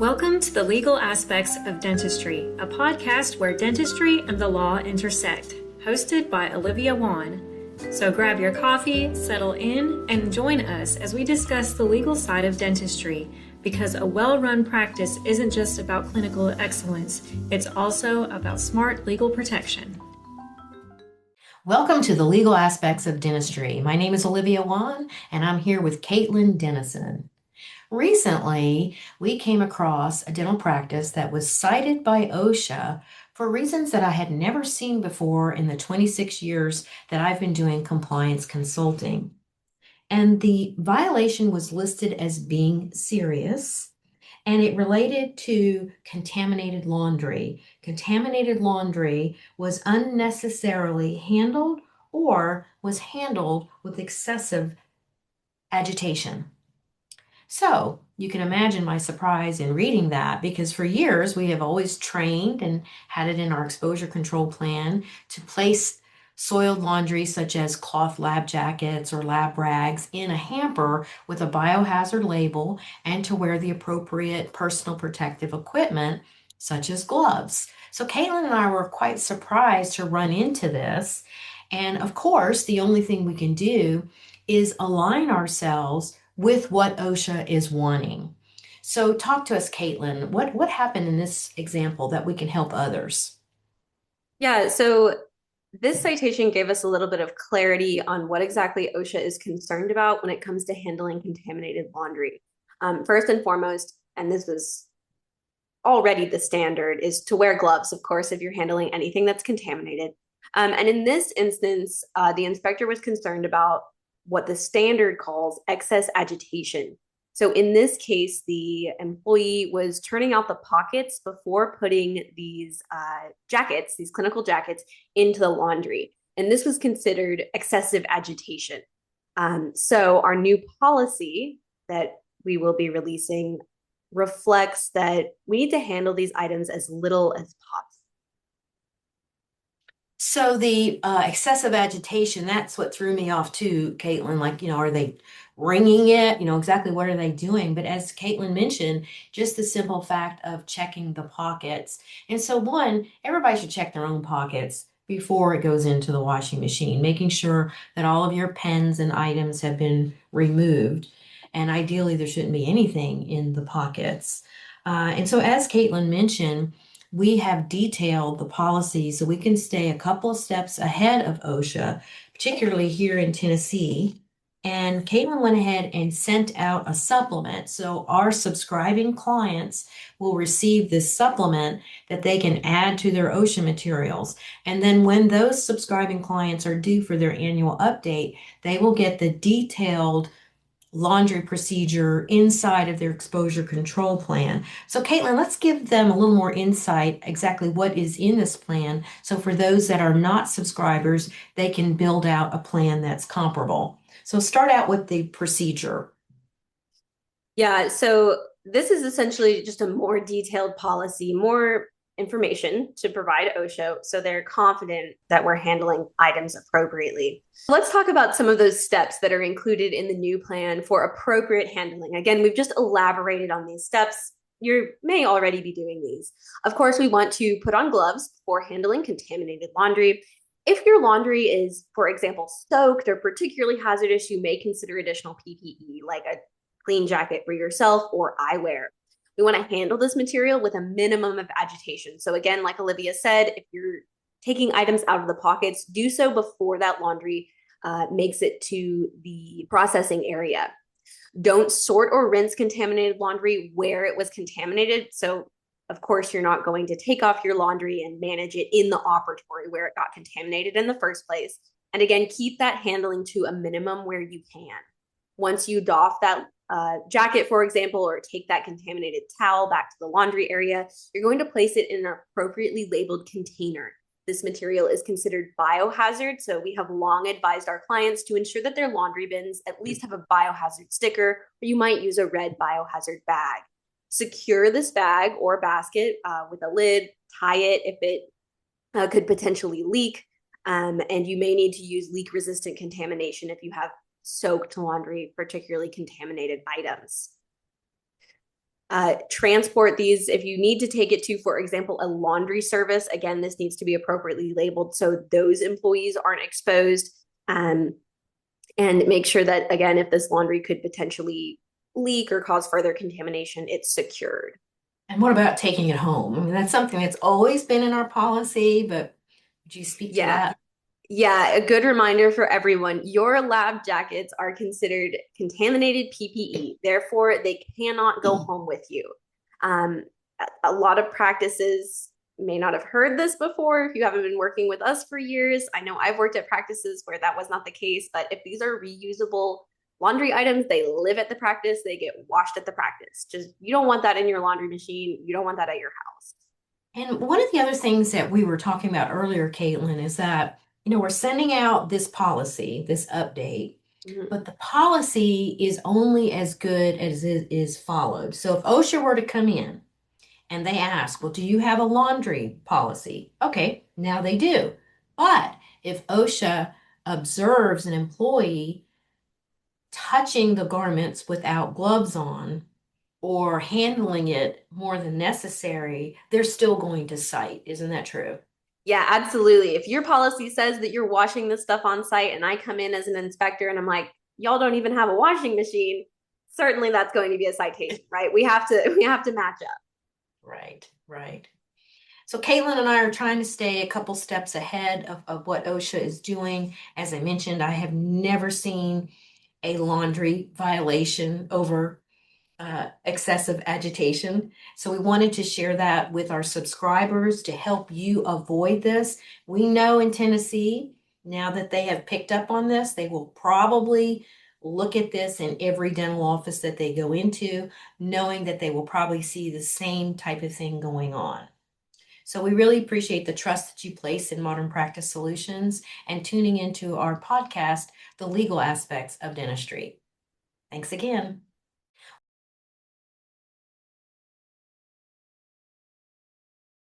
Welcome to the Legal Aspects of Dentistry, a podcast where dentistry and the law intersect, hosted by Olivia Wan. So grab your coffee, settle in, and join us as we discuss the legal side of dentistry, because a well-run practice isn't just about clinical excellence, it's also about smart legal protection. Welcome to the Legal Aspects of Dentistry. My name is Olivia Wan, and I'm here with Caitlin Dennison. Recently, we came across a dental practice that was cited by OSHA for reasons that I had never seen before in the 26 years that I've been doing compliance consulting. And the violation was listed as being serious, and it related to contaminated laundry. Contaminated laundry was unnecessarily handled or was handled with excessive agitation. So you can imagine my surprise in reading that, because for years we have always trained and had it in our exposure control plan to place soiled laundry such as cloth lab jackets or lab rags in a hamper with a biohazard label, and to wear the appropriate personal protective equipment such as gloves. So Caitlin and I were quite surprised to run into this. And of course, the only thing we can do is align ourselves with what OSHA is wanting. So talk to us, Caitlin. What happened in this example that we can help others? Yeah, so this citation gave us a little bit of clarity on what exactly OSHA is concerned about when it comes to handling contaminated laundry. First and foremost, and this was already the standard, is to wear gloves, of course, if you're handling anything that's contaminated. And in this instance, the inspector was concerned about what the standard calls excess agitation. So in this case, the employee was turning out the pockets before putting these jackets, these clinical jackets, into the laundry. And this was considered excessive agitation. So our new policy that we will be releasing reflects that we need to handle these items as little as possible. So the excessive agitation, that's what threw me off too, Caitlin. Like, are they ringing it? Exactly what are they doing? But as Caitlin mentioned, just the simple fact of checking the pockets. And so one, everybody should check their own pockets before it goes into the washing machine, making sure that all of your pens and items have been removed. And ideally, there shouldn't be anything in the pockets. And so as Caitlin mentioned, we have detailed the policy so we can stay a couple of steps ahead of OSHA, particularly here in Tennessee. And Caitlin went ahead and sent out a supplement. So our subscribing clients will receive this supplement that they can add to their OSHA materials. And then when those subscribing clients are due for their annual update, they will get the detailed laundry procedure inside of their exposure control plan. So Caitlin, let's give them a little more insight exactly what is in this plan. So for those that are not subscribers, they can build out a plan that's comparable. So start out with the procedure. Yeah, so this is essentially just a more detailed policy, more information to provide OSHA so they're confident that we're handling items appropriately. Let's talk about some of those steps that are included in the new plan for appropriate handling. Again, we've just elaborated on these steps. You may already be doing these. Of course, we want to put on gloves for handling contaminated laundry. If your laundry is, for example, soaked or particularly hazardous, you may consider additional PPE, like a clean jacket for yourself or eyewear. We want to handle this material with a minimum of agitation. So again, like Olivia said, if you're taking items out of the pockets, do so before that laundry makes it to the processing area. Don't sort or rinse contaminated laundry where it was contaminated. So of course, you're not going to take off your laundry and manage it in the operatory where it got contaminated in the first place. And again, keep that handling to a minimum where you can. Once you doff that jacket, for example, or take that contaminated towel back to the laundry area, you're going to place it in an appropriately labeled container. This material is considered biohazard, so we have long advised our clients to ensure that their laundry bins at least have a biohazard sticker, or you might use a red biohazard bag. Secure this bag or basket with a lid, tie it if it could potentially leak, and you may need to use leak-resistant contamination if you have soaked laundry, particularly contaminated items. Transport these if you need to take it to, for example, a laundry service. Again, this needs to be appropriately labeled so those employees aren't exposed. And make sure that, again, if this laundry could potentially leak or cause further contamination, it's secured. And what about taking it home? I mean, that's something that's always been in our policy, but would you speak to that? Yeah, a good reminder for everyone. Your lab jackets are considered contaminated PPE. Therefore, they cannot go home with you. A lot of practices may not have heard this before if you haven't been working with us for years. I know I've worked at practices where that was not the case, but if these are reusable laundry items, they live at the practice, they get washed at the practice. Just, you don't want that in your laundry machine. You don't want that at your house. And one of the other things that we were talking about earlier, Caitlin, is that, we're sending out this policy, this update, but the policy is only as good as it is followed. So if OSHA were to come in and they ask, well, do you have a laundry policy? Okay, now they do. But if OSHA observes an employee touching the garments without gloves on or handling it more than necessary, they're still going to cite. Isn't that true? Yeah, absolutely. If your policy says that you're washing this stuff on site and I come in as an inspector and I'm like, y'all don't even have a washing machine, certainly that's going to be a citation, right? We have to match up. Right, right. So Caitlin and I are trying to stay a couple steps ahead of what OSHA is doing. As I mentioned, I have never seen a laundry violation over excessive agitation. So we wanted to share that with our subscribers to help you avoid this. We know in Tennessee, now that they have picked up on this, they will probably look at this in every dental office that they go into, knowing that they will probably see the same type of thing going on. So we really appreciate the trust that you place in Modern Practice Solutions and tuning into our podcast, The Legal Aspects of Dentistry. Thanks again.